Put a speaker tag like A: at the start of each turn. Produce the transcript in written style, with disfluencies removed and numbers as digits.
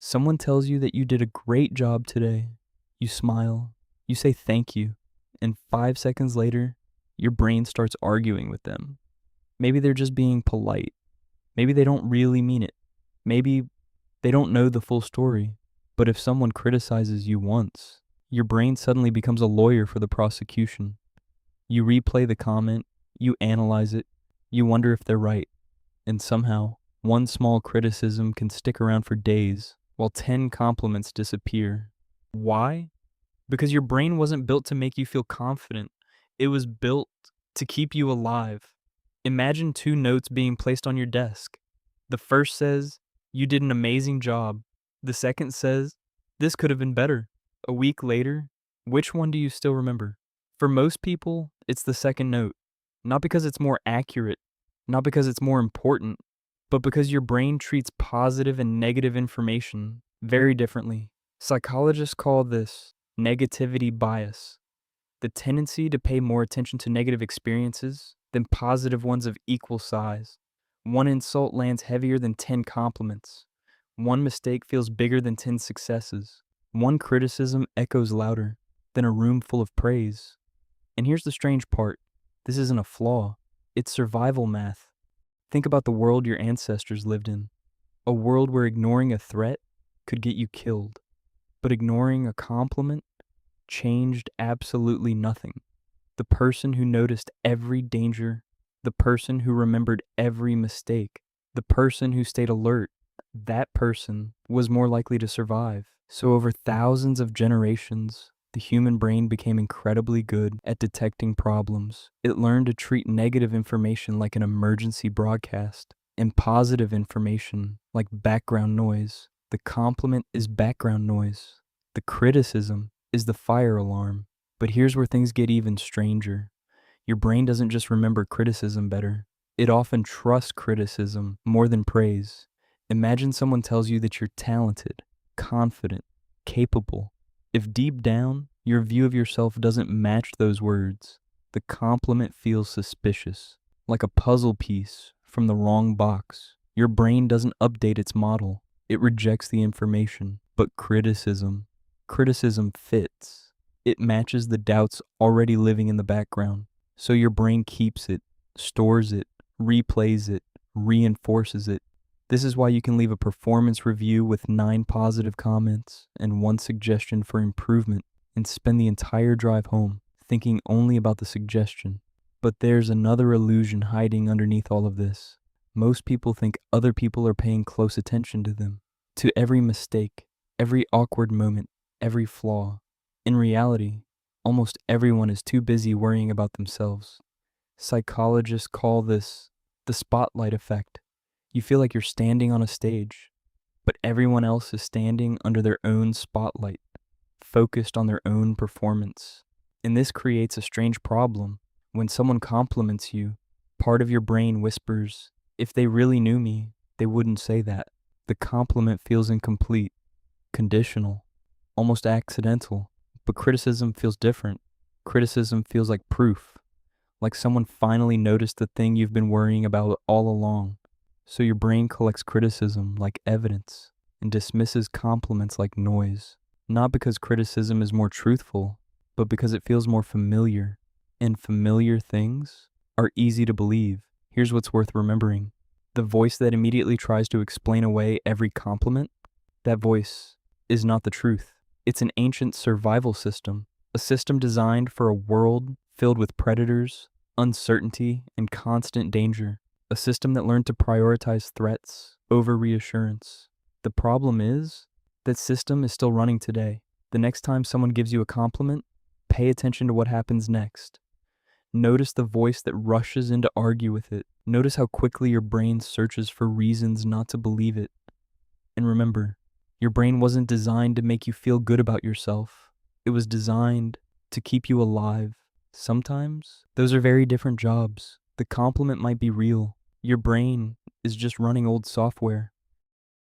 A: Someone tells you that you did a great job today. You smile, you say thank you, and 5 seconds later, your brain starts arguing with them. Maybe they're just being polite. Maybe they don't really mean it. Maybe they don't know the full story. But if someone criticizes you once, your brain suddenly becomes a lawyer for the prosecution. You replay the comment, you analyze it, you wonder if they're right. And somehow, one small criticism can stick around for days, while 10 compliments disappear. Why? Because your brain wasn't built to make you feel confident. It was built to keep you alive. Imagine two notes being placed on your desk. The first says, "You did an amazing job." The second says, "This could have been better." A week later, which one do you still remember? For most people, it's the second note. Not because it's more accurate, not because it's more important, but because your brain treats positive and negative information very differently. Psychologists call this negativity bias, the tendency to pay more attention to negative experiences than positive ones of equal size. One insult lands heavier than 10 compliments. One mistake feels bigger than 10 successes. One criticism echoes louder than a room full of praise. And here's the strange part. This isn't a flaw. It's survival math. Think about the world your ancestors lived in. A world where ignoring a threat could get you killed. But ignoring a compliment changed absolutely nothing. The person who noticed every danger, the person who remembered every mistake, the person who stayed alert, that person was more likely to survive. So over thousands of generations, the human brain became incredibly good at detecting problems. It learned to treat negative information like an emergency broadcast and positive information like background noise. The compliment is background noise. The criticism is the fire alarm. But here's where things get even stranger. Your brain doesn't just remember criticism better. It often trusts criticism more than praise. Imagine someone tells you that you're talented, confident, capable. If deep down, your view of yourself doesn't match those words, the compliment feels suspicious, like a puzzle piece from the wrong box. Your brain doesn't update its model. It rejects the information. But criticism fits. It matches the doubts already living in the background. So your brain keeps it, stores it, replays it, reinforces it. This is why you can leave a performance review with 9 positive comments and 1 suggestion for improvement and spend the entire drive home thinking only about the suggestion. But there's another illusion hiding underneath all of this. Most people think other people are paying close attention to them, to every mistake, every awkward moment, every flaw. In reality, almost everyone is too busy worrying about themselves. Psychologists call this the spotlight effect. You feel like you're standing on a stage, but everyone else is standing under their own spotlight, focused on their own performance. And this creates a strange problem. When someone compliments you, part of your brain whispers, "If they really knew me, they wouldn't say that." The compliment feels incomplete, conditional, almost accidental. But criticism feels different. Criticism feels like proof, like someone finally noticed the thing you've been worrying about all along. So your brain collects criticism like evidence and dismisses compliments like noise. Not because criticism is more truthful, but because it feels more familiar. And familiar things are easy to believe. Here's what's worth remembering. The voice that immediately tries to explain away every compliment, that voice is not the truth. It's an ancient survival system, a system designed for a world filled with predators, uncertainty, and constant danger. A system that learned to prioritize threats over reassurance. The problem is, that system is still running today. The next time someone gives you a compliment, pay attention to what happens next. Notice the voice that rushes in to argue with it. Notice how quickly your brain searches for reasons not to believe it. And remember, your brain wasn't designed to make you feel good about yourself. It was designed to keep you alive. Sometimes, those are very different jobs. The compliment might be real. Your brain is just running old software.